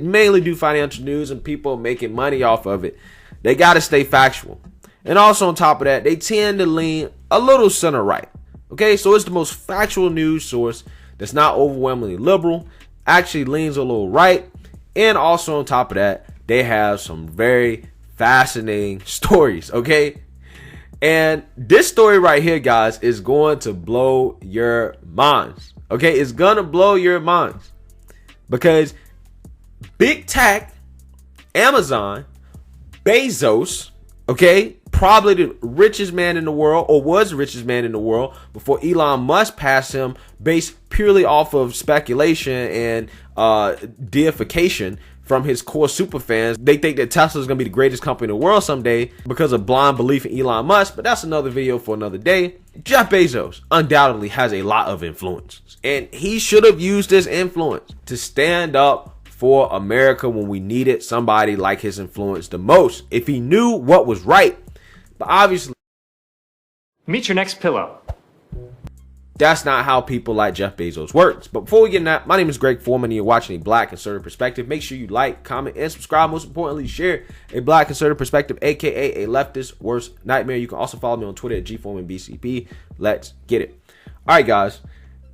mainly do financial news and people making money off of it, they got to stay factual. And also on top of that, they tend to lean a little center right. Okay, so it's the most factual news source that's not overwhelmingly liberal, actually leans a little right. And also on top of that, they have some very fascinating stories, okay? And this story right here, guys, is going to blow your minds, okay? It's going to blow your minds because big tech, Amazon, Bezos, okay, probably the richest man in the world, or was the richest man in the world before Elon Musk passed him, based purely off of speculation and deification from his core super fans. They think that Tesla is going to be the greatest company in the world someday because of blind belief in Elon Musk, but that's another video for another day. Jeff Bezos undoubtedly has a lot of influence, and he should have used this influence to stand up for America when we needed somebody like his influence the most, if he knew what was right. But obviously, meet your next pillow. That's not how people like Jeff Bezos works. But before we get in that, my name is Greg Foreman, and you're watching A Black Conservative Perspective. Make sure you like, comment, and subscribe. Most importantly, share A Black Conservative Perspective, aka a leftist worst nightmare. You can also follow me on Twitter at GForemanBCP. Let's get it. All right, guys.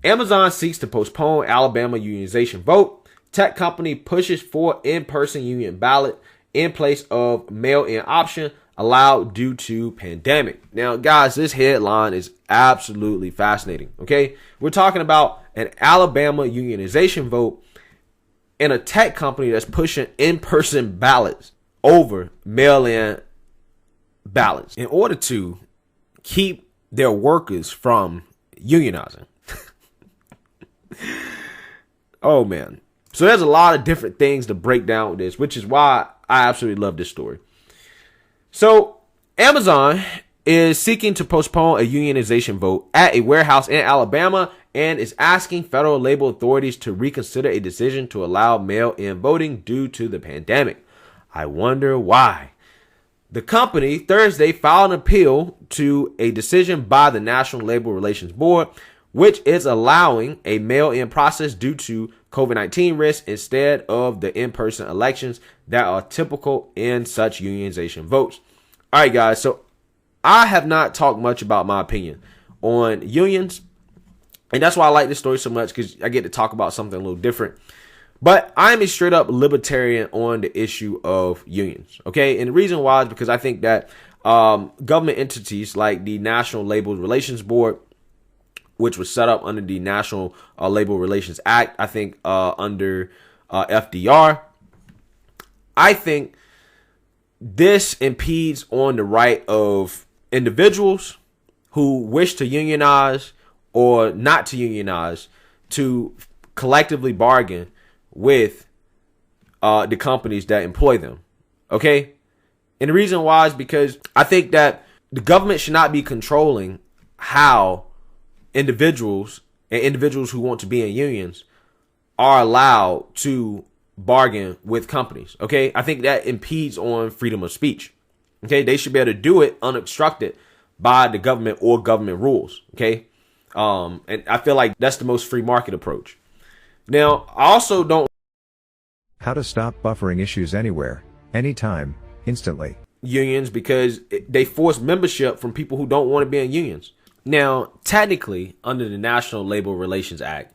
Amazon seeks to postpone Alabama unionization vote. Tech company pushes for in-person union ballot in place of mail-in option allowed due to pandemic. Now, guys, this headline is absolutely fascinating, okay? We're talking about an Alabama unionization vote and a tech company that's pushing in-person ballots over mail-in ballots in order to keep their workers from unionizing. Oh, man. So there's a lot of different things to break down with this, which is why I absolutely love this story. So Amazon is seeking to postpone a unionization vote at a warehouse in Alabama and is asking federal labor authorities to reconsider a decision to allow mail-in voting due to the pandemic. I wonder why. The company Thursday filed an appeal to a decision by the National Labor Relations Board, which is allowing a mail-in process due to COVID-19 risks instead of the in-person elections that are typical in such unionization votes. All right, guys, so I have not talked much about my opinion on unions, and that's why I like this story so much, because I get to talk about something a little different. But I'm a straight up libertarian on the issue of unions, okay? And the reason why is because I think that government entities like the National Labor Relations Board, which was set up under the National Labor Relations Act, I think under FDR. I think this impedes on the right of individuals who wish to unionize or not to unionize to collectively bargain with the companies that employ them. Okay? And the reason why is because I think that the government should not be controlling how individuals and individuals who want to be in unions are allowed to bargain with companies. Okay, I think that impedes on freedom of speech. Okay, they should be able to do it unobstructed by the government or government rules. Okay, and I feel like that's the most free market approach. Now, I also don't. How to stop buffering issues anywhere, anytime, instantly. Unions because they force membership from people who don't want to be in unions. Now, technically, under the National Labor Relations Act,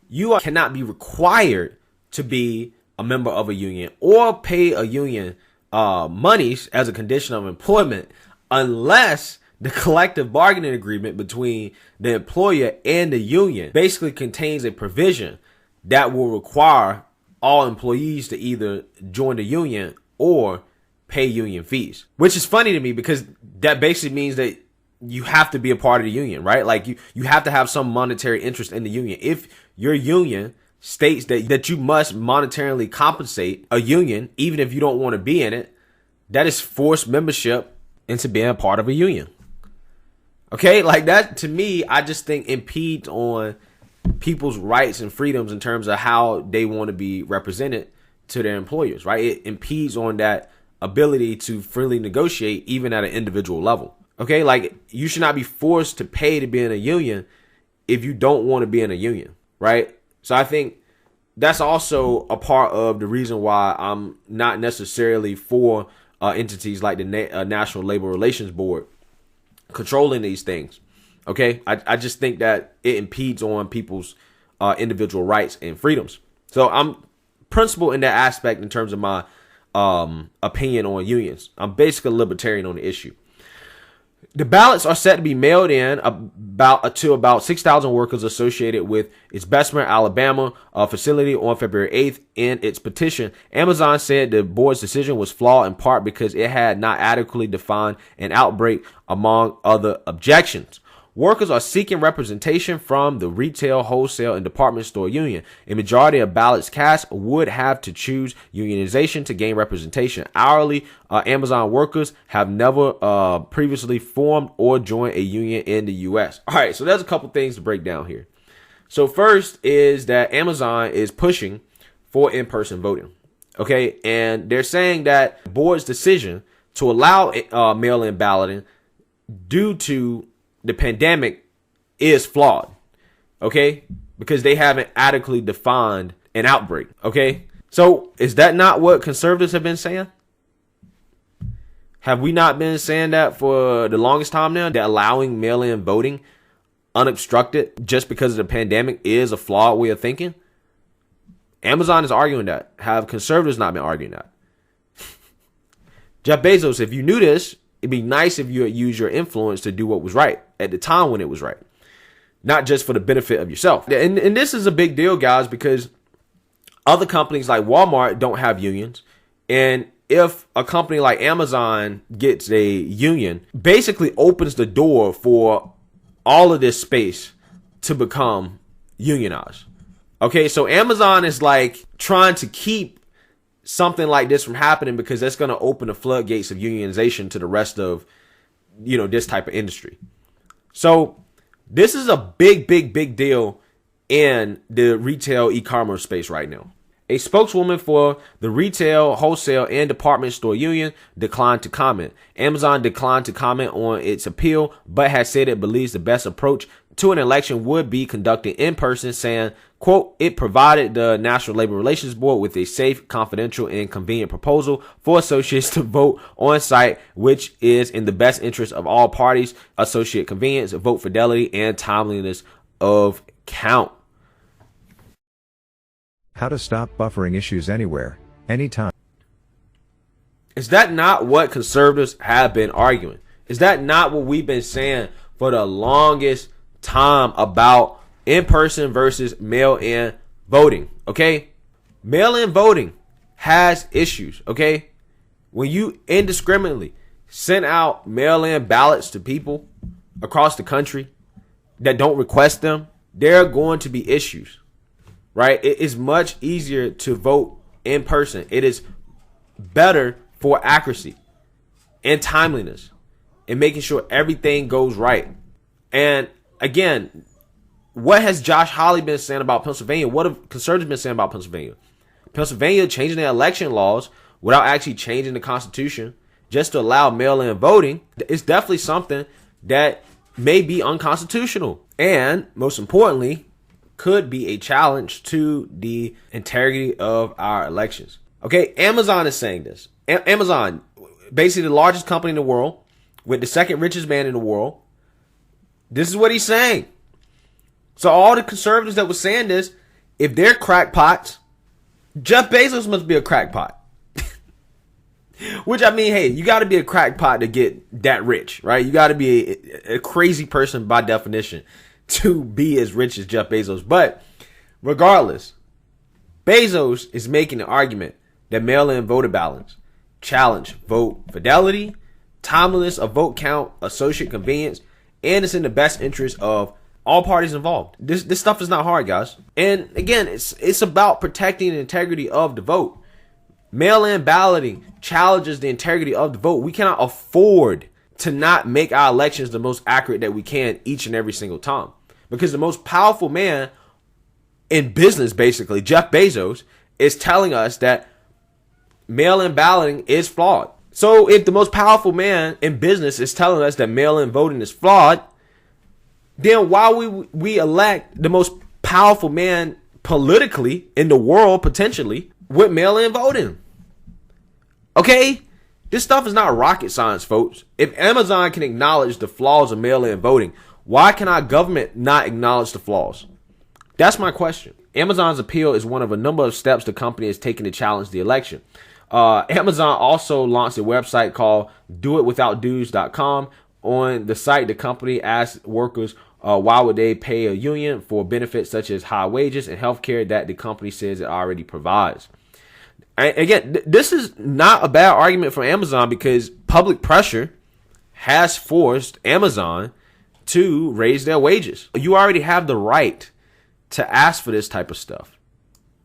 you cannot be required to be a member of a union or pay a union monies as a condition of employment unless the collective bargaining agreement between the employer and the union basically contains a provision that will require all employees to either join the union or pay union fees. Which is funny to me because that basically means that you have to be a part of the union, right? Like you have to have some monetary interest in the union. If your union states that you must monetarily compensate a union, even if you don't want to be in it, that is forced membership into being a part of a union. Okay, like that to me, I just think impedes on people's rights and freedoms in terms of how they want to be represented to their employers, right? It impedes on that ability to freely negotiate even at an individual level. Okay, like you should not be forced to pay to be in a union if you don't want to be in a union, right? So I think that's also a part of the reason why I'm not necessarily for entities like the National Labor Relations Board controlling these things. Okay, I just think that it impedes on people's individual rights and freedoms. So I'm principled in that aspect in terms of my opinion on unions. I'm basically a libertarian on the issue. The ballots are set to be mailed in to about 6,000 workers associated with its Bessemer, Alabama facility on February 8th. In its petition, Amazon said the board's decision was flawed in part because it had not adequately defined an outbreak, among other objections. Workers are seeking representation from the retail, wholesale, and department store union. A majority of ballots cast would have to choose unionization to gain representation. Hourly Amazon workers have never previously formed or joined a union in the U.S. All right, so there's a couple things to break down here. So first is that Amazon is pushing for in-person voting. Okay, and they're saying that the board's decision to allow mail-in balloting due to the pandemic is flawed, okay? Because they haven't adequately defined an outbreak, okay? So is that not what conservatives have been saying? Have we not been saying that for the longest time now, that allowing mail-in voting unobstructed just because of the pandemic is a flawed way of thinking? Amazon is arguing that. Have conservatives not been arguing that? Jeff Bezos, if you knew this, it'd be nice if you had used your influence to do what was right at the time when it was right, not just for the benefit of yourself. And this is a big deal, guys, because other companies like Walmart don't have unions. And if a company like Amazon gets a union, basically opens the door for all of this space to become unionized. Okay, so Amazon is like trying to keep something like this from happening because that's going to open the floodgates of unionization to the rest of, this type of industry. So this is a big deal in the retail e-commerce space right now. A spokeswoman for the retail, wholesale, and department store union declined to comment. Amazon declined to comment on its appeal, but has said it believes the best approach to an election would be conducted in person, saying, quote, it provided the National Labor Relations Board with a safe, confidential, and convenient proposal for associates to vote on site, which is in the best interest of all parties, associate convenience, vote fidelity, and timeliness of count. How to stop buffering issues anywhere, anytime. Is that not what conservatives have been arguing? Is that not what we've been saying for the longest time about in-person versus mail-in voting? Okay, mail-in voting has issues. Okay, when you indiscriminately send out mail-in ballots to people across the country that don't request them, there are going to be issues. Right? It is much easier to vote in person. It is better for accuracy and timeliness and making sure everything goes right. And again, what has Josh Hawley been saying about Pennsylvania? What have conservatives been saying about Pennsylvania? Pennsylvania changing their election laws without actually changing the Constitution just to allow mail-in voting is definitely something that may be unconstitutional. And most importantly, could be a challenge to the integrity of our elections. Okay, Amazon is saying this. Amazon, basically the largest company in the world, with the second richest man in the world. This is what he's saying. So all the conservatives that were saying this, if they're crackpots, Jeff Bezos must be a crackpot. Which, I mean, hey, you got to be a crackpot to get that rich, right? You got to be a crazy person by definition to be as rich as Jeff Bezos. But regardless, Bezos is making an argument that mail-in voter ballots challenge vote fidelity, timeliness of vote count, associate convenience, and it's in the best interest of all parties involved. This stuff is not hard, guys. And again, it's about protecting the integrity of the vote. Mail-in balloting challenges the integrity of the vote. We cannot afford to not make our elections the most accurate that we can each and every single time. Because the most powerful man in business, basically, Jeff Bezos, is telling us that mail-in balloting is flawed. So if the most powerful man in business is telling us that mail-in voting is flawed, then why we elect the most powerful man politically in the world, potentially, with mail-in voting. Okay? This stuff is not rocket science, folks. If Amazon can acknowledge the flaws of mail-in voting, why can our government not acknowledge the flaws? That's my question. Amazon's appeal is one of a number of steps the company is taking to challenge the election. Amazon also launched a website called doitwithoutdues.com. On the site, the company asked workers why would they pay a union for benefits such as high wages and health care that the company says it already provides. And again, this is not a bad argument for Amazon because public pressure has forced Amazon to raise their wages. You already have the right to ask for this type of stuff.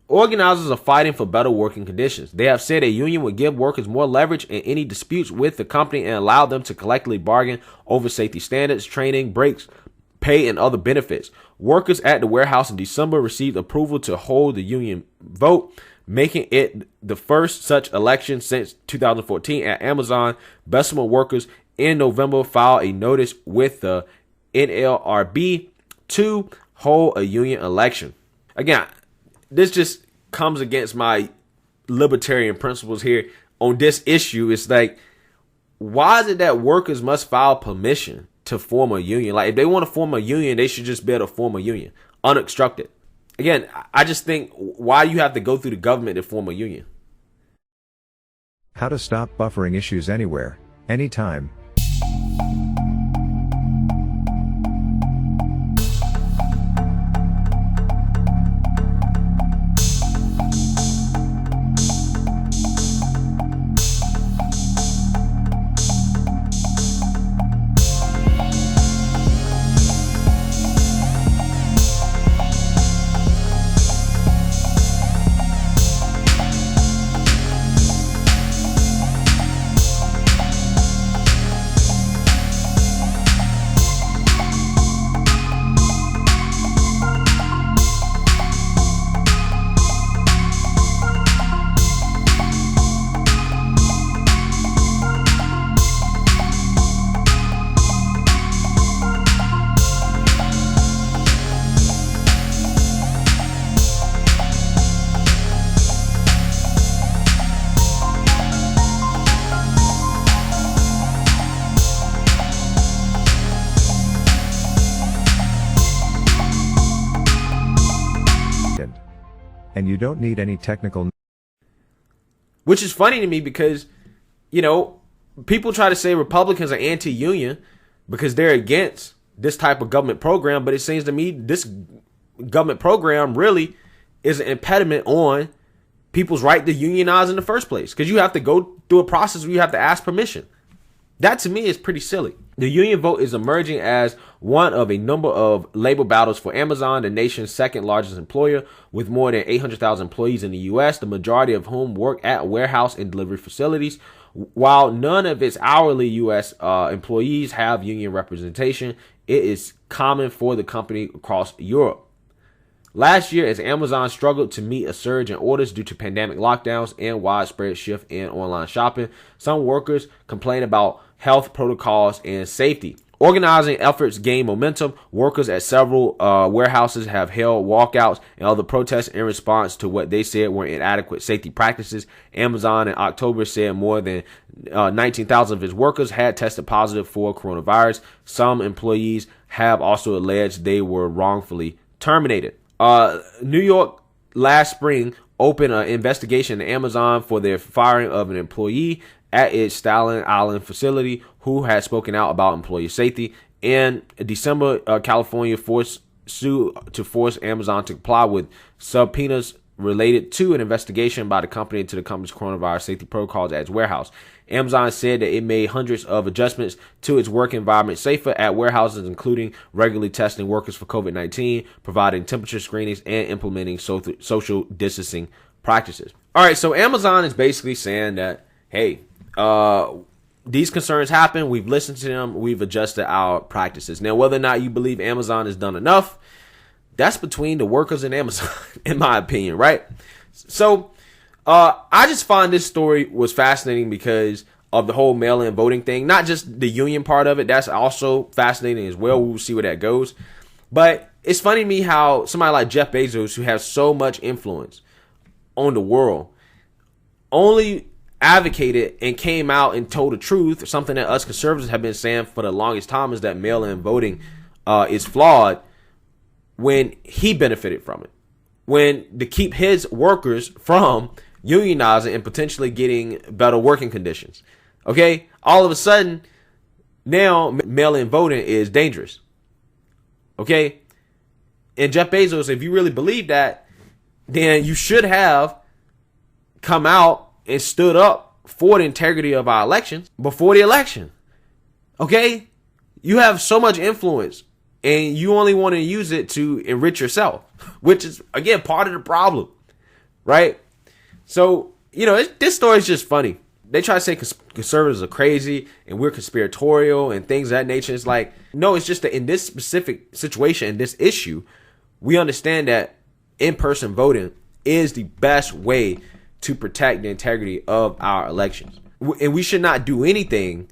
Organizers are fighting for better working conditions. They have said a union would give workers more leverage in any disputes with the company and allow them to collectively bargain over safety standards, training, breaks, pay, and other benefits. Workers at the warehouse in December received approval to hold the union vote, making it the first such election since 2014. At Amazon, Bessemer workers in November filed a notice with the NLRB to hold a union election. Again, this just comes against my libertarian principles here on this issue. It's like, why is it that workers must file permission to form a union? Like, if they want to form a union, they should just be able to form a union unobstructed. Again, I just think, why you have to go through the government to form a union? How to stop buffering issues anywhere, anytime. And you don't need any technical. Which is funny to me because, you know, people try to say Republicans are anti-union because they're against this type of government program. But it seems to me this government program really is an impediment on people's right to unionize in the first place, because you have to go through a process where you have to ask permission. That to me is pretty silly. The union vote is emerging as one of a number of labor battles for Amazon, the nation's second largest employer with more than 800,000 employees in the U.S., the majority of whom work at warehouse and delivery facilities. While none of its hourly U.S. Employees have union representation, it is common for the company across Europe. Last year, as Amazon struggled to meet a surge in orders due to pandemic lockdowns and widespread shift in online shopping, some workers complained about health protocols and safety. Organizing efforts gained momentum. Workers at several warehouses have held walkouts and other protests in response to what they said were inadequate safety practices. Amazon in October said more than 19,000 of its workers had tested positive for coronavirus. Some employees have also alleged they were wrongfully terminated. New York last spring opened an investigation to Amazon for their firing of an employee at its Staten Island facility who had spoken out about employee safety. In December, California sued to force Amazon to comply with subpoenas related to an investigation by the company into the company's coronavirus safety protocols at its warehouse. Amazon said that it made hundreds of adjustments to its work environment safer at warehouses, including regularly testing workers for COVID-19, providing temperature screenings, and implementing social distancing practices. All right, so Amazon is basically saying that, hey, these concerns happen. We've listened to them. We've adjusted our practices. Now, whether or not you believe Amazon has done enough, that's between the workers and Amazon, in my opinion, right? So I just find this story was fascinating because of the whole mail-in voting thing. Not just the union part of it. That's also fascinating as well. We'll see where that goes. But it's funny to me how somebody like Jeff Bezos, who has so much influence on the world, only advocated and came out and told the truth. Something that us conservatives have been saying for the longest time is that mail-in voting is flawed, when he benefited from it. When to keep his workers from unionizing and potentially getting better working conditions. Okay? All of a sudden, now mail-in voting is dangerous. Okay? And Jeff Bezos, if you really believe that, then you should have come out and stood up for the integrity of our elections before the election. Okay? You have so much influence and you only want to use it to enrich yourself, which is, again, part of the problem, right? So, you know, this story is just funny. They try to say conservatives are crazy and we're conspiratorial and things of that nature. It's like, no, it's just that in this specific situation, in this issue, we understand that in-person voting is the best way to protect the integrity of our elections. And we should not do anything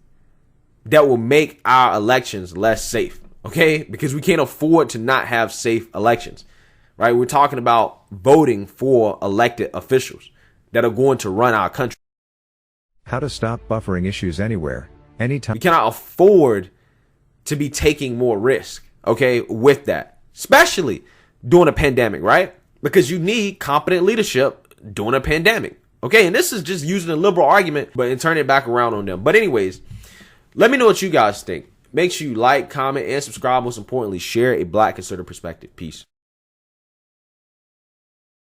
that will make our elections less safe, okay? Because we can't afford to not have safe elections, right? We're talking about voting for elected officials that are going to run our country. How to stop buffering issues anywhere, anytime. We cannot afford to be taking more risk, okay, with that, especially during a pandemic, right? Because you need competent leadership during a pandemic, okay? And this is just using a liberal argument, but and turning it back around on them. But anyways, let me know what you guys think. Make sure you like, comment, and subscribe. Most importantly, share a Black conservative perspective. Peace.